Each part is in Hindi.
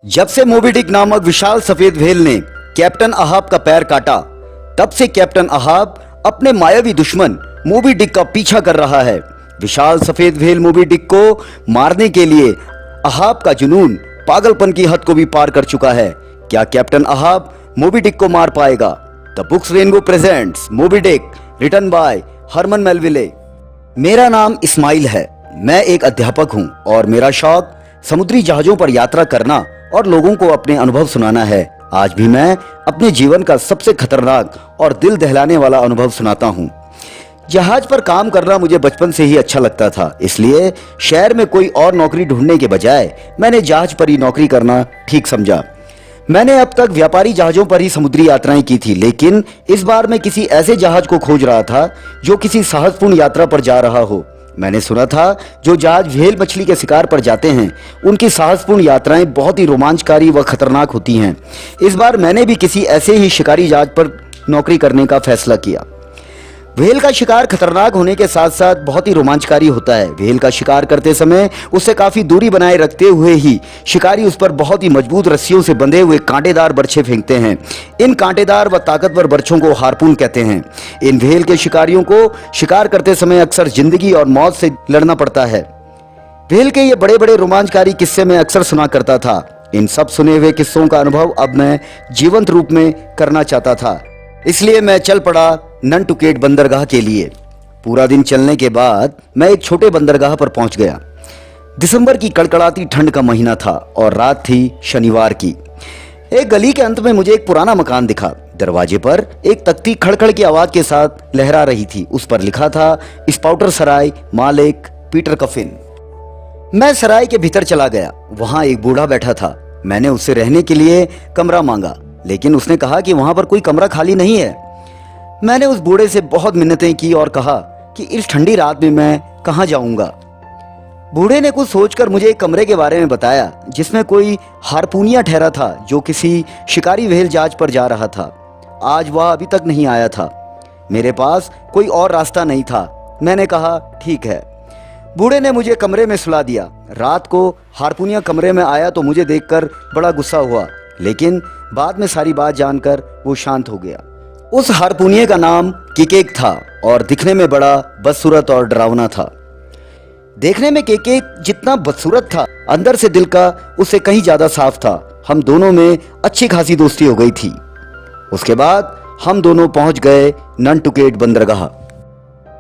जब से मोबी डिक नामक विशाल सफेद व्हेल ने कैप्टन अहाब का पैर काटा, तब से कैप्टन अहाब अपने मायावी दुश्मन मोबी डिक का पीछा कर रहा है। विशाल सफेद व्हेल मोबी डिक को मारने के लिए अहाब का जुनून पागलपन की हद को भी पार कर चुका है। क्या कैप्टन अहाब मोबी डिक को मार पाएगा? The books rainbow presents Moby Dick, written by Herman Melville. मेरा नाम इस्माइल है। मैं एक अध्यापक हूँ और मेरा शौक समुद्री जहाजों पर यात्रा करना और लोगों को अपने अनुभव सुनाना है। आज भी मैं अपने जीवन का सबसे खतरनाक और दिल दहलाने वाला अनुभव सुनाता हूँ। जहाज पर काम करना मुझे बचपन से ही अच्छा लगता था, इसलिए शहर में कोई और नौकरी ढूंढने के बजाय मैंने जहाज पर ही नौकरी करना ठीक समझा। मैंने अब तक व्यापारी जहाजों पर ही समुद्री यात्राएं की थी, लेकिन इस बार मैं किसी ऐसे जहाज को खोज रहा था जो किसी साहसपूर्ण यात्रा पर जा रहा हो। मैंने सुना था जो जहाज व्हेल मछली के शिकार पर जाते हैं उनकी साहसपूर्ण यात्राएं बहुत ही रोमांचकारी व खतरनाक होती हैं। इस बार मैंने भी किसी ऐसे ही शिकारी जहाज पर नौकरी करने का फैसला किया। व्हेल का शिकार खतरनाक होने के साथ साथ बहुत ही रोमांचकारी होता है। व्हेल का शिकार करते समय उससे काफी दूरी बनाए रखते हुए ही शिकारी उस पर बहुत ही मजबूत रस्सियों से बंधे हुए कांटेदार बर्छे फेंकते हैं। इन कांटेदार व ताकतवर बर्छों को हार्पून कहते हैं। इन व्हेल के शिकारियों को शिकार करते समय अक्सर जिंदगी और मौत से लड़ना पड़ता है। व्हेल के ये बड़े बड़े रोमांचकारी किस्से मैं अक्सर सुना करता था। इन सब सुने हुए किस्सों का अनुभव अब मैं जीवंत रूप में करना चाहता था, इसलिए मैं चल पड़ा ननटुकेट बंदरगाह के लिए। पूरा दिन चलने के बाद मैं एक छोटे बंदरगाह पर पहुंच गया। दिसंबर की कड़कड़ाती ठंड का महीना था और रात थी शनिवार की। एक गली के अंत में मुझे एक पुराना मकान दिखा। दरवाजे पर एक तख्ती खड़खड़ की आवाज के साथ लहरा रही थी। उस पर लिखा था स्पाउटर सराय, मालिक पीटर कफिन। मैं सराय के भीतर चला गया। वहां एक बूढ़ा बैठा था। मैंने उससे रहने के लिए कमरा मांगा, लेकिन उसने कहा कि वहां पर कोई कमरा खाली नहीं है। मैंने उस बूढ़े से बहुत मिन्नतें की और कहा कि इस ठंडी रात में मैं कहां जाऊंगा। बूढ़े ने कुछ सोचकर मुझे एक कमरे के बारे में बताया जिसमें कोई हारपूनिया ठहरा था जो किसी शिकारी व्हेल जहाज पर जा रहा था। आज वह अभी तक नहीं आया था। मेरे पास कोई और रास्ता नहीं था। मैंने कहा ठीक है। बूढ़े ने मुझे कमरे में सुला दिया। रात को हारपूनिया कमरे में आया तो मुझे देखकर बड़ा गुस्सा हुआ, लेकिन बाद में सारी बात जानकर वो शांत हो गया। उस हारपूनिये का नाम किकेक था और दिखने में बड़ा बदसूरत और डरावना था। देखने में केकेक जितना बदसूरत था, अंदर से दिल का उससे कहीं ज्यादा साफ था। हम दोनों में अच्छी खासी दोस्ती हो गई थी। उसके बाद हम दोनों पहुंच गए ननटुकेट बंदरगाह।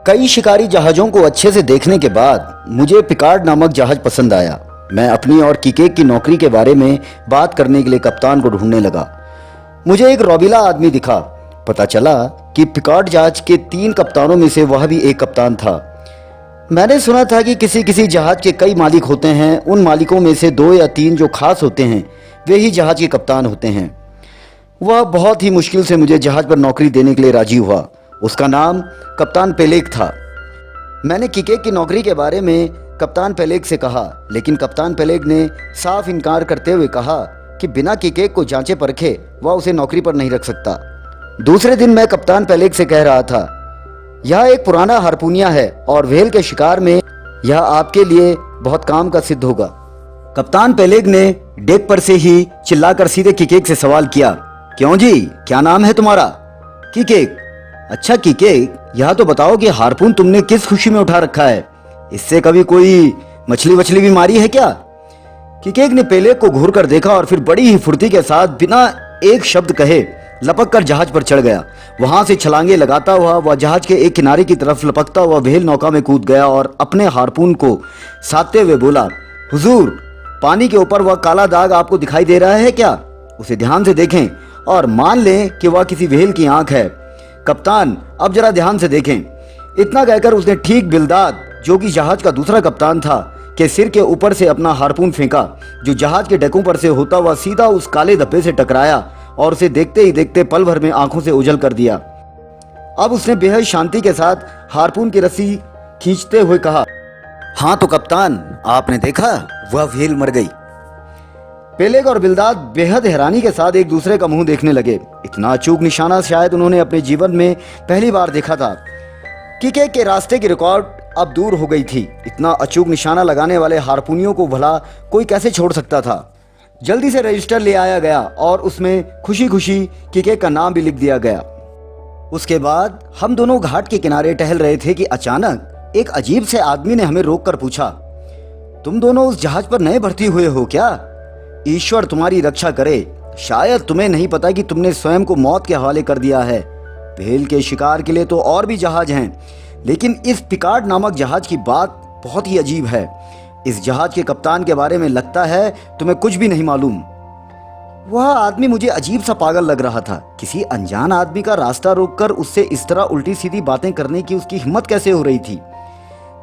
कई शिकारी जहाजों को अच्छे से देखने के बाद मुझे पिकार्ड नामक जहाज पसंद आया। मैं अपनी और किकेक की नौकरी के बारे में बात करने के लिए कप्तान को ढूंढने लगा। मुझे एक रौबीला आदमी दिखा। पता चला कि पिकार्ड जहाज के 3 कप्तानों में से वह भी एक कप्तान था। मैंने सुना था कि किसी किसी जहाज के कई मालिक होते हैं। उन मालिकों में से 2 या 3 जो खास होते हैं वे ही जहाज के कप्तान होते हैं। वह बहुत ही मुश्किल से मुझे जहाज पर नौकरी देने के लिए राजी हुआ। उसका नाम कप्तान पेलेग था। मैंने किकेक की नौकरी के बारे में कप्तान पेलेग से कहा, लेकिन कप्तान पेलेग ने साफ इनकार करते हुए कहा कि बिना किकेक को जांचे परखे वह उसे नौकरी पर नहीं रख सकता। दूसरे दिन मैं कप्तान पेलेग से कह रहा था, यह एक पुराना हारपूनिया है और व्हेल के शिकार में यह आपके लिए बहुत काम का सिद्ध होगा। कप्तान पेलेग ने डेक पर से ही चिल्लाकर सीधे किकेक से सवाल किया, क्यों जी, क्या नाम है तुम्हारा? किकेक। अच्छा किकेक, यह तो बताओ कि हारपून तुमने किस खुशी में उठा रखा है? इससे कभी कोई मछली वछली भी मारी है क्या? किकेक ने पेलेग को घूर कर देखा और फिर बड़ी ही फुर्ती के साथ बिना एक शब्द कहे लपक कर जहाज पर चढ़ गया। वहां से छलांगे लगाता हुआ वह जहाज के एक किनारे की तरफ लपकता हुआ व्हेल नौका में कूद गया और अपने हारपून को साधते हुए बोला, हुजूर, पानी के ऊपर वह काला दाग आपको दिखाई दे रहा है क्या? उसे ध्यान से देखें और मान लें कि वह किसी व्हेल की आंख है। कप्तान, अब जरा ध्यान से देखें। इतना कहकर उसने ठीक बिलदाद, जो कि जहाज का दूसरा कप्तान था, के सिर के ऊपर से अपना हारपून फेंका, जो जहाज के डेकों पर से होता हुआ सीधा उस काले धब्बे से टकराया और उसे देखते ही देखते पल भर में आंखों से ओझल कर दिया। अब उसने बेहद शांति के साथ हारपून की रस्सी खींचते हुए कहा, हाँ तो कप्तान, आपने देखा, वह व्हेल मर गई। पेलेग और बिलदाद बेहद हैरानी के साथ एक दूसरे का मुंह देखने लगे। इतना अचूक निशाना शायद उन्होंने अपने जीवन में पहली बार देखा था। किकेक के रास्ते की रिकॉर्ड अब दूर हो गई थी। इतना अचूक निशाना लगाने वाले हारपूनियों को भला कोई कैसे छोड़ सकता था? जल्दी से रजिस्टर ले आया गया और उसमें खुशी खुशी किके का नाम भी लिख दिया गया। उसके बाद हम दोनों घाट के किनारे टहल रहे थे कि अचानक एक अजीब से आदमी ने हमें रोककर पूछा, तुम दोनों उस जहाज पर नए भर्ती हुए हो क्या? ईश्वर तुम्हारी रक्षा करे, शायद तुम्हें नहीं पता कि तुमने स्वयं को मौत के हवाले कर दिया है। व्हेल के शिकार के लिए तो और भी जहाज हैं, लेकिन इस पिकार्ड नामक जहाज की बात बहुत ही अजीब है। इस जहाज के कप्तान के बारे में लगता है तुम्हें कुछ भी नहीं मालूम। वह आदमी मुझे अजीब सा पागल लग रहा था। किसी अनजान आदमी का रास्ता रोककर उससे इस तरह उल्टी सीधी बातें करने की उसकी हिम्मत कैसे हो रही थी?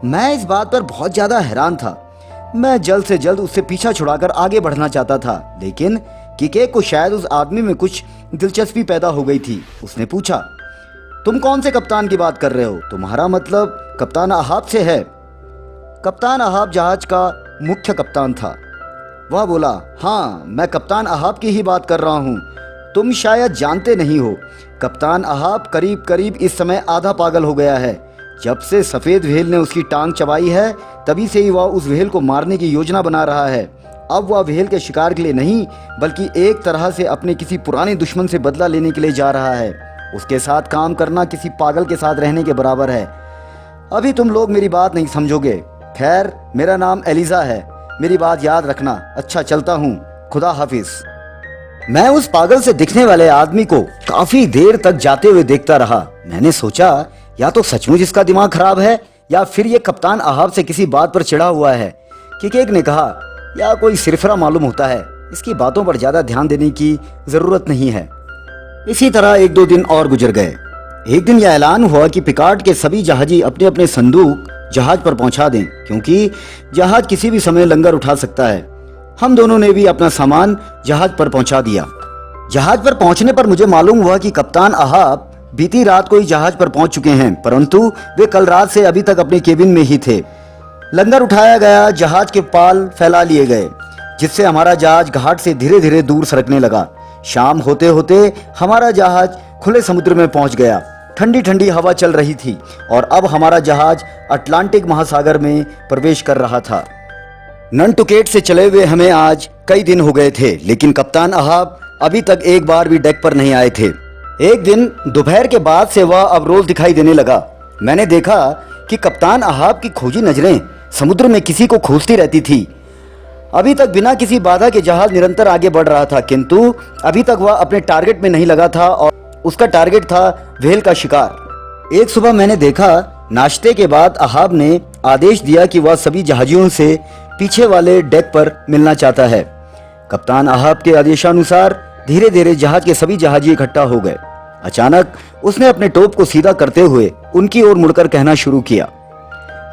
मैं इस बात पर बहुत ज्यादा हैरान था। मैं जल्द से जल्द उससे पीछा छुड़ाकर आगे बढ़ना चाहता था, लेकिन किके को शायद उस आदमी में कुछ दिलचस्पी पैदा हो गई थी। उसने पूछा, तुम कौन से कप्तान की बात कर रहे हो? तुम्हारा मतलब कप्तान अहाब से है? कप्तान अहाब जहाज का मुख्य कप्तान था। वह बोला, हाँ, मैं कप्तान अहाब की ही बात कर रहा हूँ। तुम शायद जानते नहीं हो, कप्तान अहाब करीब करीब इस समय आधा पागल हो गया है। जब से सफ़ेद व्हेल ने उसकी टांग चबाई है, तभी से ही वह उस व्हेल को मारने की योजना बना रहा है। अब वह व्हेल के शिकार के लिए नहीं, बल्कि एक तरह से अपने किसी पुराने दुश्मन से बदला लेने के लिए जा रहा है। उसके साथ काम करना किसी पागल के साथ रहने के बराबर है। अभी तुम लोग मेरी बात नहीं समझोगे। खैर, मेरा नाम एलिजा है, मेरी बात याद रखना। अच्छा, चलता हूँ, खुदा हाफिज। मैं उस पागल से दिखने वाले आदमी को काफी देर तक जाते हुए देखता रहा। मैंने सोचा, या तो सचमुच इसका दिमाग खराब है या फिर ये कप्तान अहाब से किसी बात पर चिढ़ा हुआ है। किकेक ने कहा, या कोई सिरफरा मालूम होता है, इसकी बातों पर ज्यादा ध्यान देने की जरूरत नहीं है। इसी तरह 1-2 दिन और गुजर गए। एक दिन यह ऐलान हुआ कि पिकार्ड के सभी जहाजी अपने अपने संदूक जहाज पर पहुंचा दें, क्योंकि जहाज किसी भी समय लंगर उठा सकता है। हम दोनों ने भी अपना सामान जहाज पर पहुंचा दिया। जहाज पर पहुंचने पर मुझे मालूम हुआ कि कप्तान अहाब बीती रात को ही जहाज पर पहुंच चुके हैं, परंतु वे कल रात से अभी तक अपने केबिन में ही थे। लंगर उठाया गया, जहाज के पाल फैला लिए गए, जिससे हमारा जहाज घाट से धीरे धीरे दूर सरकने लगा। शाम होते होते हमारा जहाज खुले समुद्र में पहुंच गया। ठंडी ठंडी हवा चल रही थी और अब हमारा जहाज अटलांटिक महासागर में प्रवेश कर रहा था। ननटुकेट से चले हुए हमें आज कई दिन हो गए थे, लेकिन कप्तान अहाब अभी तक एक बार भी डेक पर नहीं आए थे। एक दिन दोपहर के बाद से वह अब रोज दिखाई देने लगा। मैंने देखा कि कप्तान अहाब की खोजी नजरें समुद्र में किसी को खोजती रहती थी। अभी तक बिना किसी बाधा के जहाज निरंतर आगे बढ़ रहा था, किंतु अभी तक वह अपने टारगेट में नहीं लगा था और उसका टारगेट था व्हेल का शिकार। एक सुबह मैंने देखा, नाश्ते के बाद अहाब ने आदेश दिया कि वह सभी जहाजियों से पीछे वाले डेक पर मिलना चाहता है। कप्तान अहाब के आदेशानुसार धीरे धीरे जहाज के सभी जहाजी इकट्ठा हो गए। अचानक उसने अपने टोप को सीधा करते हुए उनकी ओर मुड़कर कहना शुरू किया,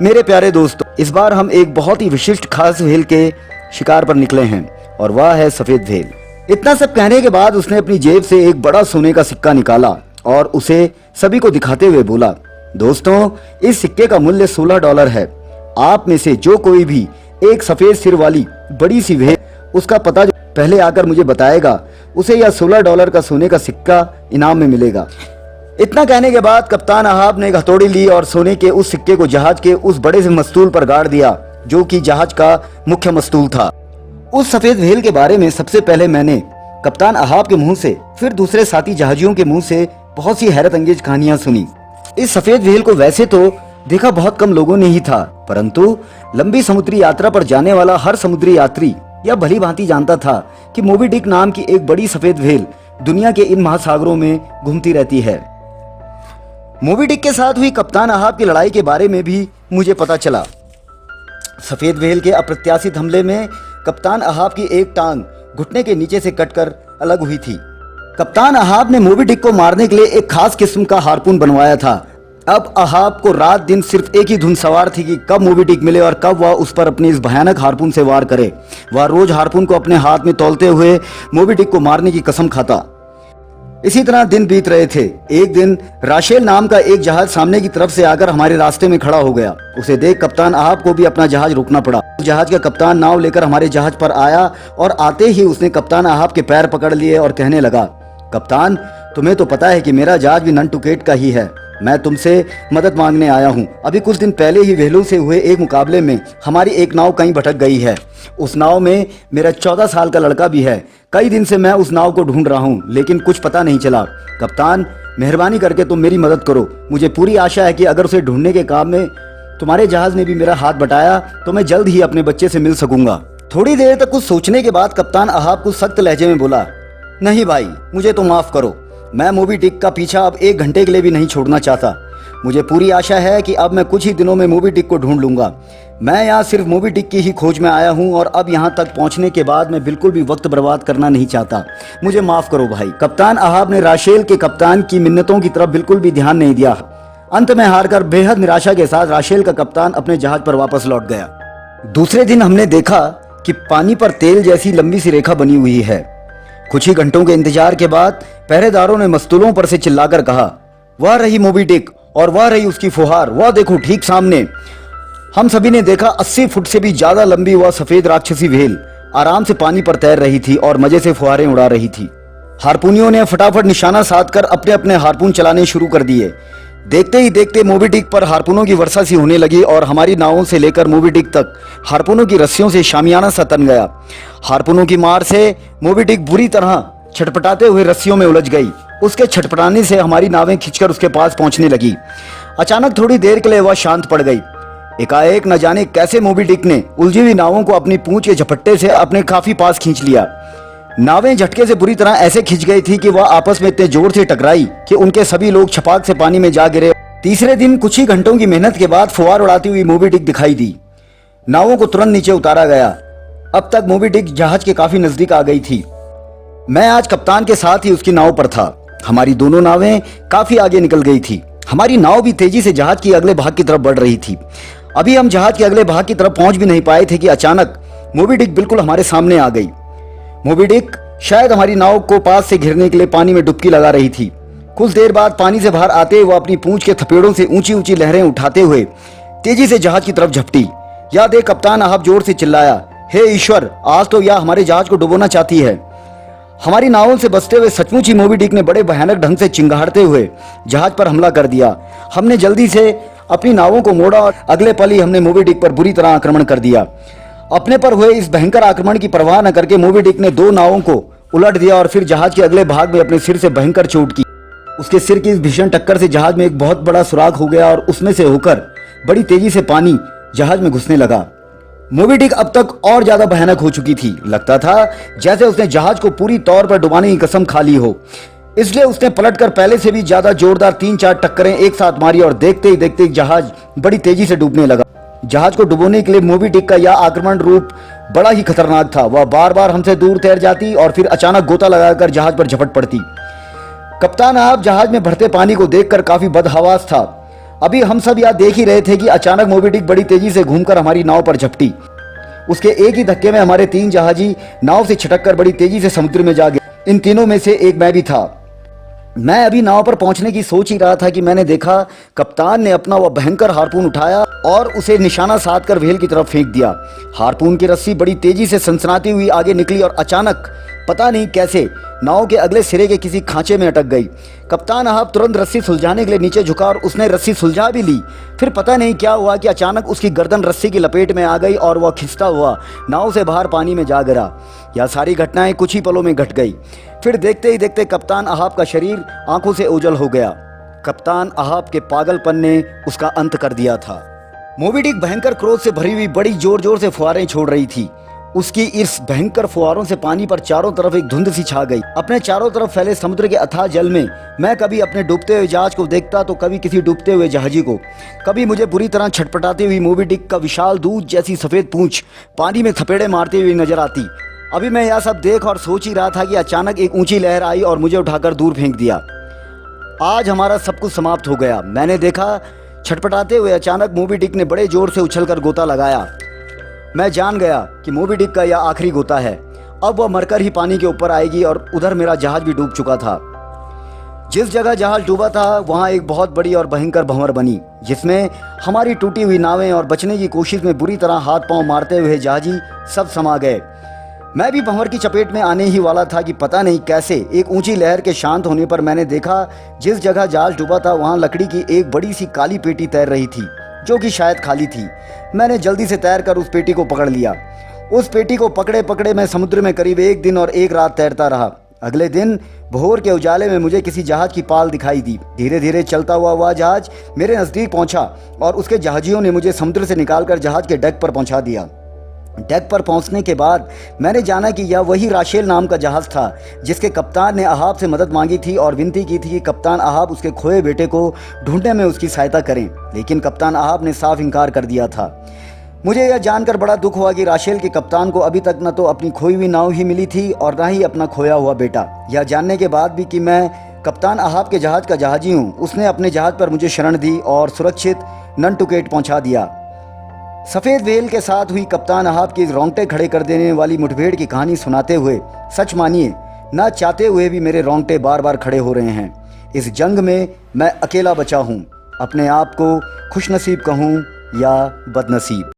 मेरे प्यारे दोस्तों, इस बार हम एक बहुत ही विशिष्ट खास व्हेल के शिकार पर निकले हैं और वह है सफेद व्हेल। इतना सब कहने के बाद उसने अपनी जेब से एक बड़ा सोने का सिक्का निकाला और उसे सभी को दिखाते हुए बोला, दोस्तों, इस सिक्के का मूल्य $16 है। आप में से जो कोई भी एक सफेद सिर वाली बड़ी सी व्हेल उसका पता जो पहले आकर मुझे बताएगा, उसे यह $16 का सोने का सिक्का इनाम में मिलेगा। इतना कहने के बाद कप्तान अहाब ने एक हथौड़ी ली और सोने के उस सिक्के को जहाज के उस बड़े से मस्तूल पर गाड़ दिया, जो कि जहाज का मुख्य मस्तूल था। उस सफेद व्हेल के बारे में सबसे पहले मैंने कप्तान अहाब के मुंह से, फिर दूसरे साथी जहाजियों के मुंह से बहुत सी हैरत अंगेज कहानियां सुनी। इस सफेद व्हेल को वैसे तो देखा बहुत कम लोगों ने ही था, परंतु लंबी समुद्री यात्रा पर जाने वाला हर समुद्री यात्री यह भली भांति जानता था कि मोबी डिक नाम की एक बड़ी सफेद व्हेल दुनिया के इन महासागरों में घूमती रहती है। मोबी डिक के साथ हुई कप्तान अहाब की लड़ाई के बारे में भी मुझे पता चला। सफेद व्हेल के अप्रत्याशित हमले में कप्तान अहाब की एक टांग घुटने के नीचे से कटकर अलग हुई थी। कप्तान अहाब ने मोबी डिक को मारने के लिए एक खास किस्म का हार्पून बनवाया था। अब अहाब को रात दिन सिर्फ एक ही धुन सवार थी कि कब मोबी डिक मिले और कब वह उस पर अपने इस भयानक हार्पून से वार करे। वह रोज हार्पून को अपने हाथ में तौलते हुए मोबी डिक को मारने की कसम खाता। इसी तरह दिन बीत रहे थे। एक दिन राशेल नाम का एक जहाज सामने की तरफ से आकर हमारे रास्ते में खड़ा हो गया। उसे देख कप्तान अहाब को भी अपना जहाज रोकना पड़ा। जहाज का कप्तान नाव लेकर हमारे जहाज पर आया और आते ही उसने कप्तान अहाब के पैर पकड़ लिए और कहने लगा, कप्तान, तुम्हें तो पता है कि मेरा जहाज भी ननटुकेट का ही है। मैं तुमसे मदद मांगने आया हूँ। अभी कुछ दिन पहले ही व्हेलों से हुए एक मुकाबले में हमारी एक नाव कहीं भटक गई है। उस नाव में मेरा 14 साल का लड़का भी है। कई दिन से मैं उस नाव को ढूंढ रहा हूँ, लेकिन कुछ पता नहीं चला। कप्तान, मेहरबानी करके तुम मेरी मदद करो। मुझे पूरी आशा है कि अगर उसे ढूंढने के काम में तुम्हारे जहाज ने भी मेरा हाथ बटाया तो मैं जल्द ही अपने बच्चे से मिल सकूंगा। थोड़ी देर तक कुछ सोचने के बाद कप्तान अहाब कुछ सख्त लहजे में बोला, नहीं भाई, मुझे तो माफ करो। मैं मोबी डिक का पीछा अब 1 घंटे के लिए भी नहीं छोड़ना चाहता। मुझे पूरी आशा है कि अब मैं कुछ ही दिनों में मोबी डिक को ढूंढ लूंगा। मैं यहाँ सिर्फ मोबी डिक की ही खोज में आया हूँ और अब यहाँ तक पहुँचने के बाद मैं बिल्कुल भी वक्त बर्बाद करना नहीं चाहता। मुझे माफ करो भाई। कप्तान अहाब ने राशेल के कप्तान की मिन्नतों की तरफ बिल्कुल भी ध्यान नहीं दिया। अंत में हारकर बेहद निराशा के साथ राशेल का कप्तान अपने जहाज पर वापस लौट गया। दूसरे दिन हमने देखा कि पानी पर तेल जैसी लंबी सी रेखा बनी हुई है। कुछ ही घंटों के इंतजार के बाद पहरेदारों ने मस्तूलों पर से चिल्लाकर कहा, वह रही मोबी डिक और वह रही उसकी फुहार, वह देखो ठीक सामने। हम सभी ने देखा 80 फुट से भी ज्यादा लंबी वह सफेद राक्षसी व्हेल आराम से पानी पर तैर रही थी और मजे से फुहारें उड़ा रही थी। हारपूनियों ने फटाफट निशाना साधकर अपने अपने हारपून चलाने शुरू कर दिए। देखते ही देखते मोबी डिक पर हारपूनों की वर्षा सी होने लगी और हमारी नावों से लेकर मोबी डिक तक हारपूनों की रस्सियों से शामियाना सा तन गया। हारपूनों की मार से मोबी डिक बुरी तरह छटपटाते हुए रस्सियों में उलझ गई। उसके छटपटाने से हमारी नावें खींचकर उसके पास पहुंचने लगी। अचानक थोड़ी देर के लिए वह शांत पड़ गई। एकाएक न जाने कैसे मोबी डिक ने उलझी हुई नावों को अपनी पूंछ के झपट्टे से अपने काफी पास खींच लिया। नावें झटके से बुरी तरह ऐसे खिंच गई थी कि वह आपस में इतने जोर से टकराई कि उनके सभी लोग छपाक से पानी में जा गिरे। तीसरे दिन कुछ ही घंटों की मेहनत के बाद फुहार उड़ाती हुई मोबी डिक दिखाई दी। नावों को तुरंत नीचे उतारा गया। अब तक मोबी डिक जहाज के काफी नजदीक आ गई थी। मैं आज कप्तान के साथ ही उसकी नाव पर था। हमारी दोनों नावें काफी आगे निकल गई थी। हमारी नाव भी तेजी से जहाज के अगले भाग की तरफ बढ़ रही थी। अभी हम जहाज के अगले भाग की तरफ पहुंच भी नहीं पाए थे कि अचानक मोबी डिक बिल्कुल हमारे सामने आ गई। मोबी डिक शायद हमारी नाव को पास से घिरने के लिए पानी में डुबकी लगा रही थी। कुछ देर बाद पानी से बाहर आते हुए अपनी पूंछ के थपेड़ों से ऊंची ऊंची लहरें उठाते हुए तेजी से जहाज की तरफ झपटी। यह देख कप्तान अहाब जोर से चिल्लाया, हे ईश्वर, आज तो यह हमारे जहाज को डुबोना चाहती है। हमारी नावों से बचते हुए सचमुच ही मोबी डिक ने बड़े भयानक ढंग से चिंगाड़ते हुए जहाज पर हमला कर दिया। हमने जल्दी से अपनी नावों को मोड़ा और अगले पल ही हमने मोबी डिक पर बुरी तरह आक्रमण कर दिया। अपने पर हुए इस भयंकर आक्रमण की परवाह न करके मोबी डिक ने 2 नावों को उलट दिया और फिर जहाज के अगले भाग में अपने सिर से भयंकर चोट की। उसके सिर की इस भीषण टक्कर से जहाज में एक बहुत बड़ा सुराख हो गया और उसमें से होकर बड़ी तेजी से पानी जहाज में घुसने लगा। मोबी डिक अब तक और ज्यादा भयानक हो चुकी थी। लगता था जैसे उसने जहाज को पूरी तौर पर डुबाने की कसम खा ली हो। इसलिए उसने पलटकर पहले से भी ज्यादा जोरदार 3-4 टक्करें एक साथ मारी और देखते ही देखते जहाज बड़ी तेजी से डूबने लगा। जहाज को डुबोने के लिए मोबी डिक का यह आक्रमण रूप बड़ा ही खतरनाक था। वह बार बार हमसे दूर तैर जाती और फिर अचानक गोता लगाकर जहाज पर झपट पड़ती। कप्तान अहाब जहाज में भरते पानी को देखकर काफी बदहवास था। अभी हम सब यह देख ही रहे थे कि अचानक मोबी डिक बड़ी तेजी से घूमकर हमारी नाव पर झपटी। उसके एक ही धक्के में हमारे 3 जहाजी नाव से छिटककर बड़ी तेजी से समुद्र में जा गए। इन तीनों में से एक मैं भी था। मैं अभी नाव पर पहुंचने की सोच ही रहा था कि मैंने देखा कप्तान ने अपना वह भयंकर हारपून उठाया और उसे निशाना साधकर व्हेल की तरफ फेंक दिया। हारपून की रस्सी बड़ी तेजी से सनसनाती हुई आगे निकली और अचानक पता नहीं कैसे नाव के अगले सिरे के किसी खांचे में अटक गई। कप्तान अहाब तुरंत रस्सी सुलझाने के लिए नीचे झुका और उसने रस्सी सुलझा भी ली। फिर पता नहीं क्या हुआ कि अचानक उसकी गर्दन रस्सी की लपेट में आ गई और वह खिंचता हुआ नाव से बाहर पानी में जा गिरा। यह सारी घटनाएं कुछ ही पलों में घट गई। फिर देखते ही देखते कप्तान अहाब का शरीर आंखों से ओझल हो गया। कप्तान अहाब के पागलपन ने उसका अंत कर दिया था। मोबी डिक भयंकर क्रोध से भरी हुई बड़ी जोर जोर से फुहारें छोड़ रही थी। उसकी इस भयंकर फुहारों से पानी पर चारों तरफ एक धुंध सी छा गई। अपने चारों तरफ फैले समुद्र के अथाह जल में मैं कभी अपने डूबते हुए जहाज को देखता तो कभी किसी डूबते हुए जहाजी को। कभी मुझे बुरी तरह छटपटाती हुई मोबी डिक का विशाल दूध जैसी सफेद पूंछ पानी में थपेड़े मारती हुई नजर आती। अभी मैं यह सब देख और सोच ही रहा था कि अचानक एक ऊंची लहर आई और मुझे उठाकर दूर फेंक दिया। आज हमारा सब कुछ समाप्त हो गया। मैंने देखा छटपटाते हुए अचानक मोबी डिक ने बड़े जोर से उछलकर गोता लगाया। मैं जान गया कि मोबी डिक का यह आखिरी गोता है। अब वह मरकर ही पानी के ऊपर आएगी और उधर मेरा जहाज भी डूब चुका था। जिस जगह जहाज डूबा था वहां एक बहुत बड़ी और भयंकर भंवर बनी, जिसमें हमारी टूटी हुई नावें और बचने की कोशिश में बुरी तरह हाथ पांव मारते हुए जहाजी सब समा गए। मैं भी भंवर की चपेट में आने ही वाला था कि पता नहीं कैसे एक ऊंची लहर के शांत होने पर मैंने देखा जिस जगह जहाज डूबा था वहां लकड़ी की एक बड़ी सी काली पेटी तैर रही थी, जो कि शायद खाली थी। मैंने जल्दी से तैरकर उस पेटी को पकड़ लिया। उस पेटी को पकड़े पकड़े मैं समुद्र में करीब 1 दिन और 1 रात तैरता रहा। अगले दिन भोर के उजाले में मुझे किसी जहाज की पाल दिखाई दी। धीरे धीरे चलता हुआ वह जहाज मेरे नज़दीक पहुंचा और उसके जहाजियों ने मुझे समुद्र से निकालकर जहाज के डेक पर पहुंचा दिया। डेक पर पहुंचने के बाद मैंने जाना कि यह वही राशेल नाम का जहाज था जिसके कप्तान ने अहाब से मदद मांगी थी और विनती की थी कि कप्तान अहाब उसके खोए बेटे को ढूंढने में उसकी सहायता करें, लेकिन कप्तान अहाब ने साफ इनकार कर दिया था। मुझे यह जानकर बड़ा दुख हुआ कि राशेल के कप्तान को अभी तक न तो अपनी खोई हुई नाव ही मिली थी और न ही अपना खोया हुआ बेटा। यह जानने के बाद भी कि मैं कप्तान अहाब के जहाज का जहाजी हूँ, उसने अपने जहाज पर मुझे शरण दी और सुरक्षित ननटुकेट पहुँचा दिया। सफ़ेद व्हेल के साथ हुई कप्तान अहाब की रोंगटे खड़े कर देने वाली मुठभेड़ की कहानी सुनाते हुए सच मानिए ना चाहते हुए भी मेरे रोंगटे बार बार खड़े हो रहे हैं। इस जंग में मैं अकेला बचा हूँ। अपने आप को खुशनसीब कहूँ या बदनसीब।